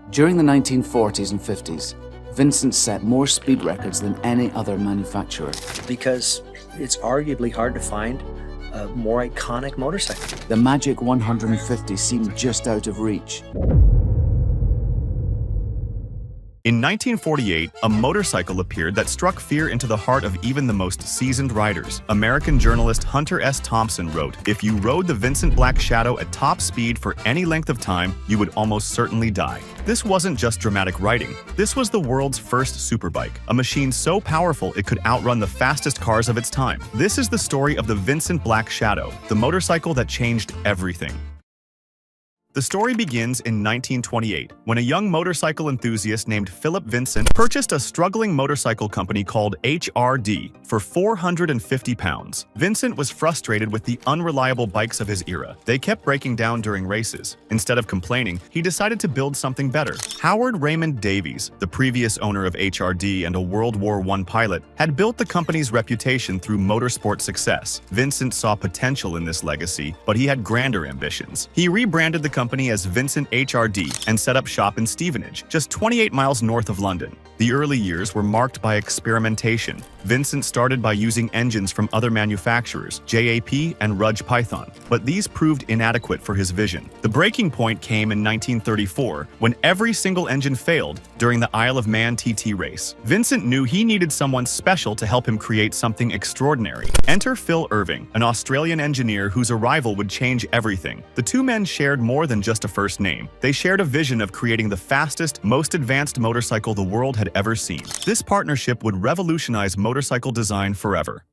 During the 1940s and 50s, Vincent set more speed records than any other manufacturer. Because it's arguably hard to find a more iconic motorcycle. The magic 150 seemed just out of reach. In 1948, a motorcycle appeared that struck fear into the heart of even the most seasoned riders. American journalist Hunter S. Thompson wrote, "If you rode the Vincent Black Shadow at top speed for any length of time, you would almost certainly die." This wasn't just dramatic writing. This was the world's first superbike, a machine so powerful it could outrun the fastest cars of its time. This is the story of the Vincent Black Shadow, the motorcycle that changed everything. The story begins in 1928, when a young motorcycle enthusiast named Philip Vincent purchased a struggling motorcycle company called HRD for £450. Vincent was frustrated with the unreliable bikes of his era. They kept breaking down during races. Instead of complaining, he decided to build something better. Howard Raymond Davies, the previous owner of HRD and a World War I pilot, had built the company's reputation through motorsport success. Vincent saw potential in this legacy, but he had grander ambitions. He rebranded the company as Vincent HRD and set up shop in Stevenage, just 28 miles north of London. The early years were marked by experimentation. Vincent started by using engines from other manufacturers, JAP and Rudge Python, but these proved inadequate for his vision. The breaking point came in 1934, when every single engine failed during the Isle of Man TT race. Vincent knew he needed someone special to help him create something extraordinary. Enter Phil Irving, an Australian engineer whose arrival would change everything. The two men shared more than just a first name. They shared a vision of creating the fastest, most advanced motorcycle the world had ever seen. This partnership would revolutionize motorcycle design forever.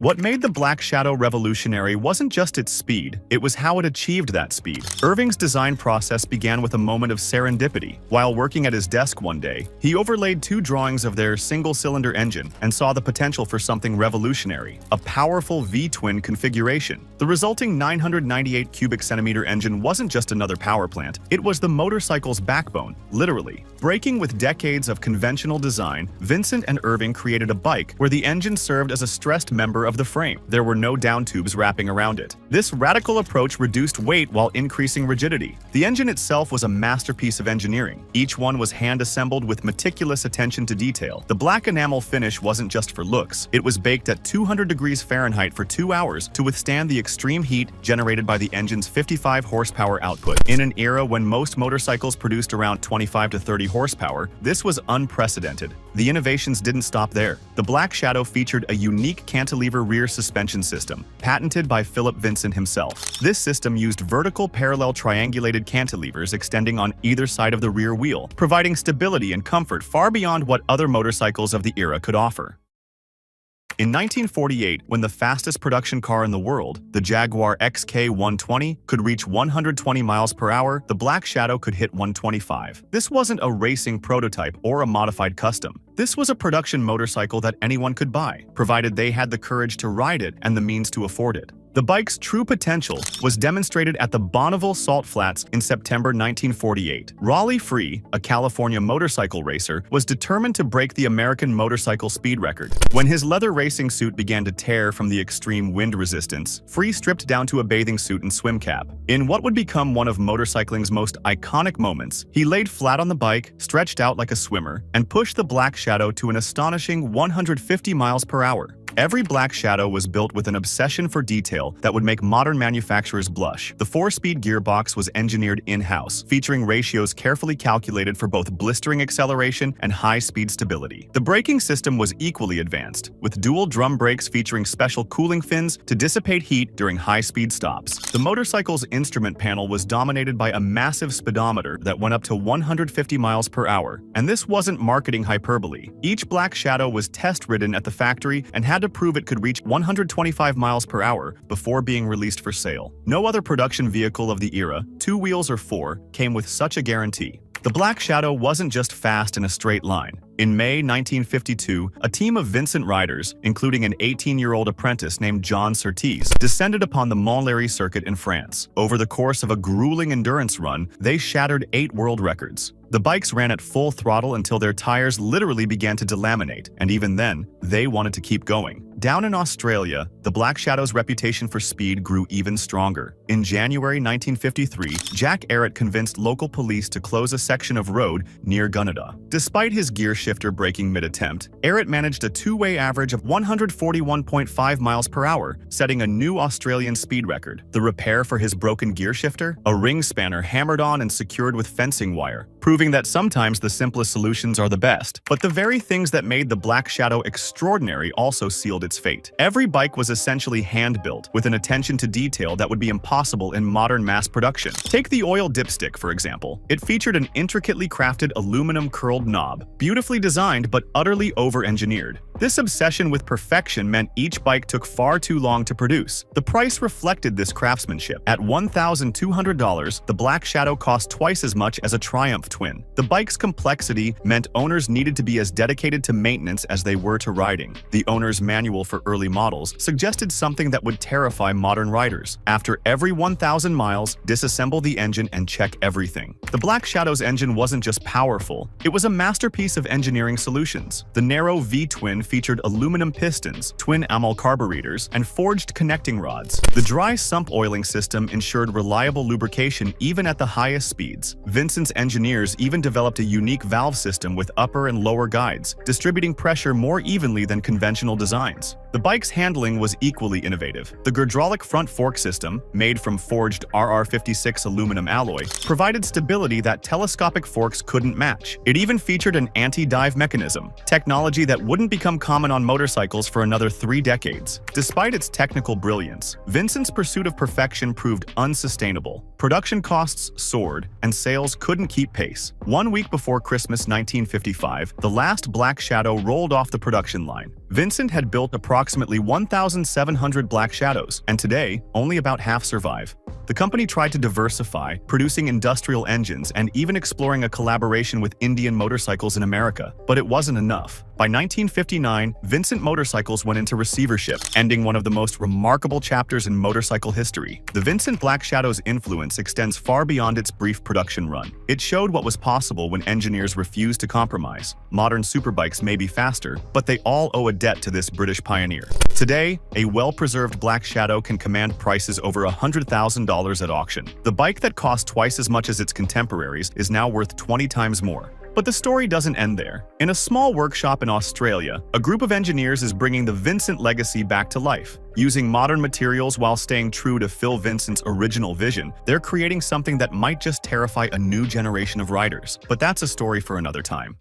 What made the Black Shadow revolutionary wasn't just its speed, it was how it achieved that speed. Irving's design process began with a moment of serendipity. While working at his desk one day, he overlaid two drawings of their single-cylinder engine and saw the potential for something revolutionary, a powerful V-twin configuration. The resulting 998 cubic centimeter engine wasn't just another power plant, it was the motorcycle's backbone, literally. Breaking with decades of conventional design, Vincent and Irving created a bike where the engine served as a stressed member of the frame. There were no down tubes wrapping around it. This radical approach reduced weight while increasing rigidity. The engine itself was a masterpiece of engineering. Each one was hand-assembled with meticulous attention to detail. The black enamel finish wasn't just for looks. It was baked at 200 degrees Fahrenheit for 2 hours to withstand the extreme heat generated by the engine's 55 horsepower output. In an era when most motorcycles produced around 25 to 30 horsepower, this was unprecedented. The innovations didn't stop there. The Black Shadow featured a unique cantilever rear suspension system, patented by Philip Vincent himself. This system used vertical parallel triangulated cantilevers extending on either side of the rear wheel, providing stability and comfort far beyond what other motorcycles of the era could offer. In 1948, when the fastest production car in the world, the Jaguar XK120, could reach 120 miles per hour, the Black Shadow could hit 125. This wasn't a racing prototype or a modified custom. This was a production motorcycle that anyone could buy, provided they had the courage to ride it and the means to afford it. The bike's true potential was demonstrated at the Bonneville Salt Flats in September 1948. Raleigh Free, a California motorcycle racer, was determined to break the American motorcycle speed record. When his leather racing suit began to tear from the extreme wind resistance, Free stripped down to a bathing suit and swim cap. In what would become one of motorcycling's most iconic moments, he laid flat on the bike, stretched out like a swimmer, and pushed the Black Shadow to an astonishing 150 miles per hour. Every Black Shadow was built with an obsession for detail that would make modern manufacturers blush. The 4-speed gearbox was engineered in-house, featuring ratios carefully calculated for both blistering acceleration and high-speed stability. The braking system was equally advanced, with dual drum brakes featuring special cooling fins to dissipate heat during high-speed stops. The motorcycle's instrument panel was dominated by a massive speedometer that went up to 150 miles per hour, and this wasn't marketing hyperbole. Each Black Shadow was test-ridden at the factory and had to prove it could reach 125 miles per hour before being released for sale. No other production vehicle of the era, 2 wheels or 4, came with such a guarantee. The Black Shadow wasn't just fast in a straight line. In May 1952, a team of Vincent riders, including an 18-year-old apprentice named John Surtees, descended upon the Montlhéry circuit in France. Over the course of a grueling endurance run, they shattered 8 world records. The bikes ran at full throttle until their tires literally began to delaminate, and even then, they wanted to keep going. Down in Australia, the Black Shadow's reputation for speed grew even stronger. In January 1953, Jack Arrett convinced local police to close a section of road near Gunnedah. Despite his gear shifter braking mid-attempt, Arrett managed a two-way average of 141.5 miles per hour, setting a new Australian speed record. The repair for his broken gear shifter? A ring spanner hammered on and secured with fencing wire, proving that sometimes the simplest solutions are the best. But the very things that made the Black Shadow extraordinary also sealed its fate. Every bike was essentially hand-built, with an attention to detail that would be impossible in modern mass production. Take the oil dipstick, for example. It featured an intricately crafted aluminum curled knob, beautifully designed but utterly over-engineered. This obsession with perfection meant each bike took far too long to produce. The price reflected this craftsmanship. At $1,200, the Black Shadow cost twice as much as a Triumph twin. The bike's complexity meant owners needed to be as dedicated to maintenance as they were to riding. The owner's manual for early models suggested something that would terrify modern riders. After every 1,000 miles, disassemble the engine and check everything. The Black Shadow's engine wasn't just powerful, it was a masterpiece of engineering solutions. The narrow V-twin featured aluminum pistons, twin amyl carburetors, and forged connecting rods. The dry sump oiling system ensured reliable lubrication even at the highest speeds. Vincent's engineers even developed a unique valve system with upper and lower guides, distributing pressure more evenly than conventional designs. The bike's handling was equally innovative. The hydraulic front fork system, made from forged RR56 aluminum alloy, provided stability that telescopic forks couldn't match. It even featured an anti-dive mechanism, technology that wouldn't become common on motorcycles for another 3 decades. Despite its technical brilliance, Vincent's pursuit of perfection proved unsustainable. Production costs soared, and sales couldn't keep pace. 1 week before Christmas 1955, the last Black Shadow rolled off the production line. Vincent had built approximately 1,700 Black Shadows, and today, only about half survive. The company tried to diversify, producing industrial engines and even exploring a collaboration with Indian motorcycles in America, but it wasn't enough. By 1959, Vincent Motorcycles went into receivership, ending one of the most remarkable chapters in motorcycle history. The Vincent Black Shadow's influence extends far beyond its brief production run. It showed what was possible when engineers refused to compromise. Modern superbikes may be faster, but they all owe a debt to this British pioneer. Today, a well-preserved Black Shadow can command prices over $100,000 at auction. The bike that cost twice as much as its contemporaries is now worth 20 times more. But the story doesn't end there. In a small workshop in Australia, a group of engineers is bringing the Vincent legacy back to life. Using modern materials while staying true to Phil Vincent's original vision, they're creating something that might just terrify a new generation of riders. But that's a story for another time.